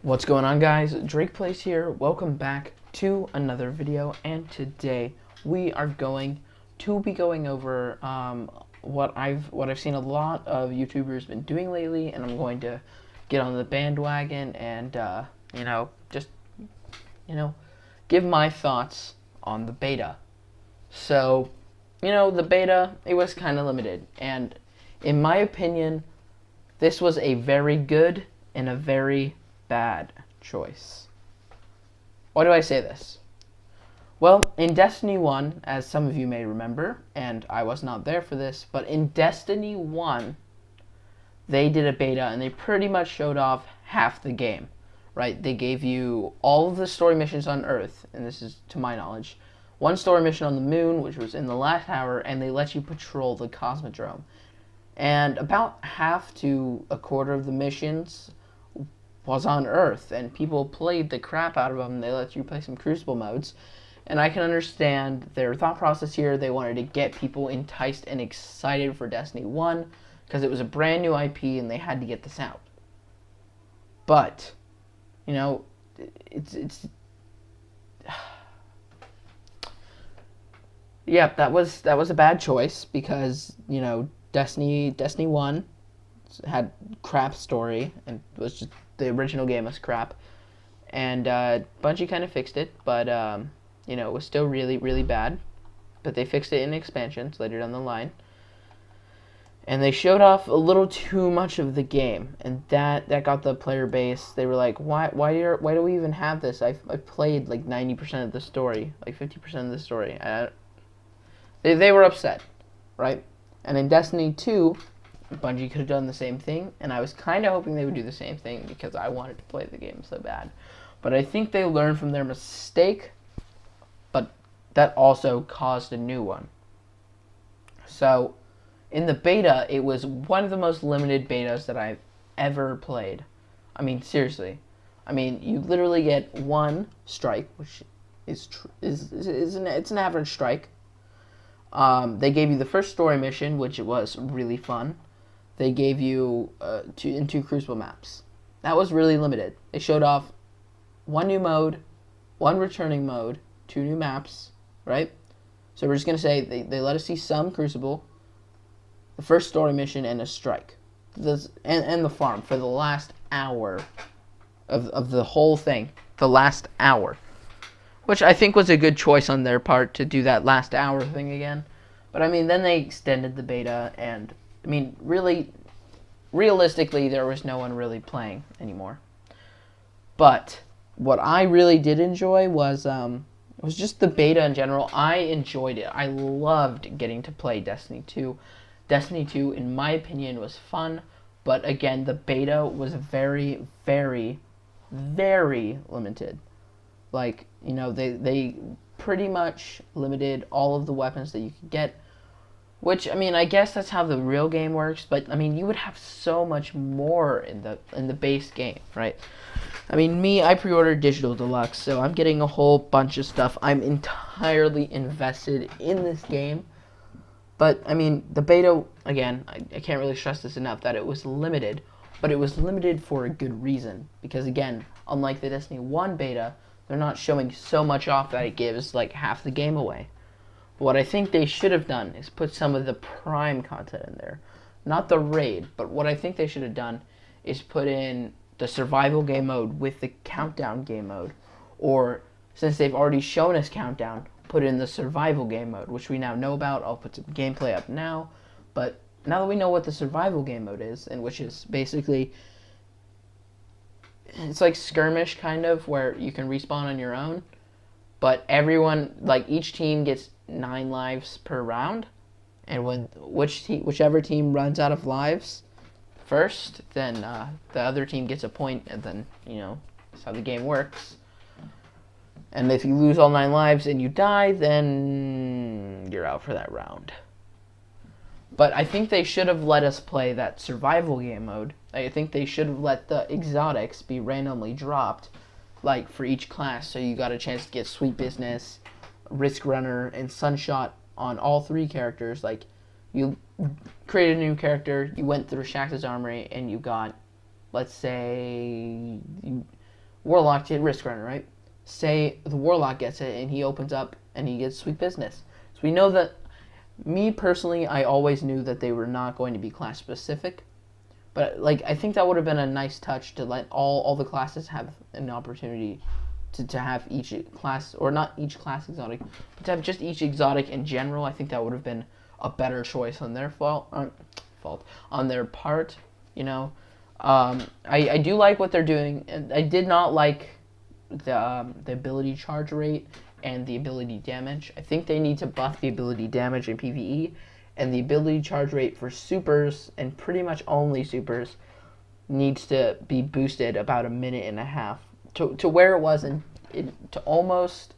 What's going on, guys? Drake Plays here. Welcome back to another video, and today we are going to be going over what I've seen a lot of YouTubers been doing lately, and I'm going to get on the bandwagon and just give my thoughts on the beta. So, the beta, it was kind of limited, and in my opinion, this was a very good and a very bad choice. Why do I say this? Well, in Destiny 1, as some of you may remember, and I was not there for this, but in Destiny 1, they did a beta and they pretty much showed off half the game, right? They gave you all of the story missions on Earth, and this is to my knowledge, one story mission on the moon, which was in the last hour, and they let you patrol the Cosmodrome. And about half to a quarter of the missions was on Earth, and people played the crap out of them. They let you play some Crucible modes, and I can understand their thought process here. They wanted to get people enticed and excited for Destiny 1 because it was a brand new IP and they had to get this out. But, it's yeah, that was a bad choice because, Destiny 1 had crap story and was just the original game was crap, and Bungie kind of fixed it, but it was still really, really bad. But they fixed it in expansions later down the line, and they showed off a little too much of the game, and that got the player base. They were like, why do we even have this? I played like 90% of the story, like 50% of the story. They were upset, right? And in Destiny 2, Bungie could have done the same thing, and I was kind of hoping they would do the same thing because I wanted to play the game so bad. But I think they learned from their mistake, but that also caused a new one. So, in the beta, it was one of the most limited betas that I've ever played. I mean, seriously. I mean, you literally get one strike, which is an average strike. They gave you the first story mission, which was really fun. They gave you two Crucible maps. That was really limited. They showed off one new mode, one returning mode, two new maps, right? So we're just going to say they let us see some Crucible, the first story mission, and a strike. And the farm for the last hour of the whole thing. The last hour. Which I think was a good choice on their part to do that last hour thing again. But I mean, then they extended the beta, and I mean, realistically, there was no one really playing anymore. But what I really did enjoy was just the beta in general. I enjoyed it. I loved getting to play Destiny 2. Destiny 2, in my opinion, was fun. But again, the beta was very, very, very limited. Like, they pretty much limited all of the weapons that you could get. Which, I mean, I guess that's how the real game works, but I mean, you would have so much more in the base game, right? I mean, I pre-ordered Digital Deluxe, so I'm getting a whole bunch of stuff. I'm entirely invested in this game. But, I mean, the beta, again, I can't really stress this enough, that it was limited, but it was limited for a good reason. Because, again, unlike the Destiny 1 beta, they're not showing so much off that it gives, like, half the game away. What I think they should have done is put some of the Prime content in there. Not the raid, but what I think they should have done is put in the survival game mode with the countdown game mode. Or, since they've already shown us countdown, put in the survival game mode, which we now know about. I'll put some gameplay up now. But now that we know what the survival game mode is, and which is basically, it's like skirmish kind of, where you can respawn on your own. But everyone, like, each team gets 9 lives per round, and whichever team runs out of lives first, then the other team gets a point, and then that's how the game works. And if you lose all 9 lives and you die, then you're out for that round. But I think they should have let us play that survival game mode. I think they should have let the exotics be randomly dropped, like, for each class, so you got a chance to get Sweet Business, Risk Runner, and Sunshot on all 3 characters. Like, you created a new character, you went through Shaxx's Armory, and you got, let's say, Warlock to Risk Runner, right? Say the Warlock gets it and he opens up and he gets Sweet Business. So we know that, me personally, I always knew that they were not going to be class specific. But like, I think that would have been a nice touch to let all the classes have an opportunity to have each class, or not each class exotic, but to have just each exotic in general. I think that would have been a better choice on their on their part. You know, I do like what they're doing, and I did not like the ability charge rate and the ability damage. I think they need to buff the ability damage in PvE, and the ability charge rate for supers, and pretty much only supers, needs to be boosted about a minute and a half to where it was to almost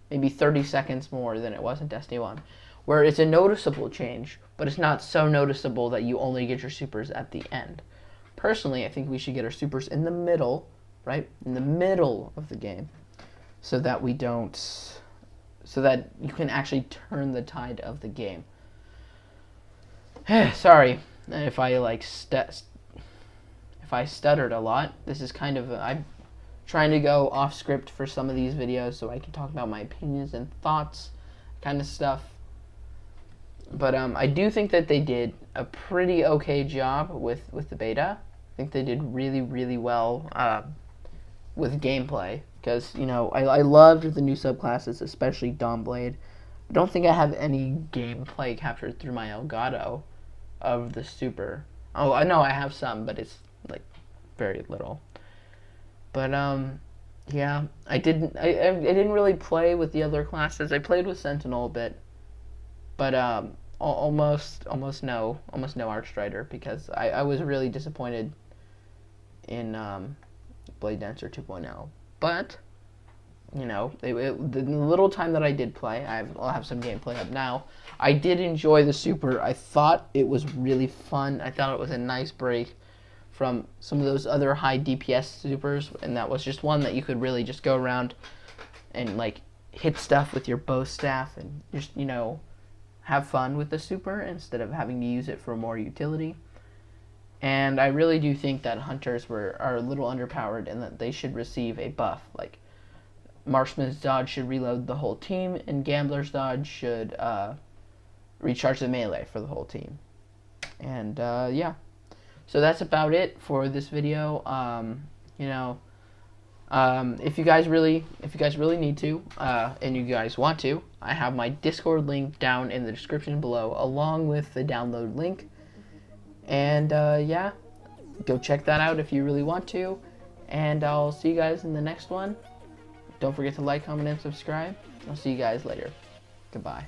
maybe 30 seconds more than it was in Destiny 1, where it's a noticeable change, but it's not so noticeable that you only get your supers at the end. Personally, I think we should get our supers in the middle, right? In the middle of the game, so that you can actually turn the tide of the game. Sorry if I if I stuttered a lot. This is kind of I'm trying to go off script for some of these videos so I can talk about my opinions and thoughts, kind of stuff. But I do think that they did a pretty okay job with the beta. I think they did really well with gameplay, because, you know, I loved the new subclasses, especially Dawnblade. I don't think I have any gameplay captured through my Elgato of the super. Oh, I know I have some, but it's like very little. But yeah, I didn't really play with the other classes. I played with Sentinel a bit, but almost no Archstrider, because I was really disappointed in Blade Dancer 2.0. But, you know, the little time that I did play, I'll have some gameplay up now. I did enjoy the super. I thought it was really fun. I thought it was a nice break from some of those other high DPS supers, and that was just one that you could really just go around and like hit stuff with your bow staff and just, you know, have fun with the super instead of having to use it for more utility. And I really do think that hunters are a little underpowered, and that they should receive a buff. Like, Marksman's dodge should reload the whole team, and Gambler's dodge should recharge the melee for the whole team. And yeah, so that's about it for this video. You know, if you guys really need to, and you guys want to, I have my Discord link down in the description below, along with the download link. And yeah, go check that out if you really want to. And I'll see you guys in the next one. Don't forget to like, comment, and subscribe. I'll see you guys later. Goodbye.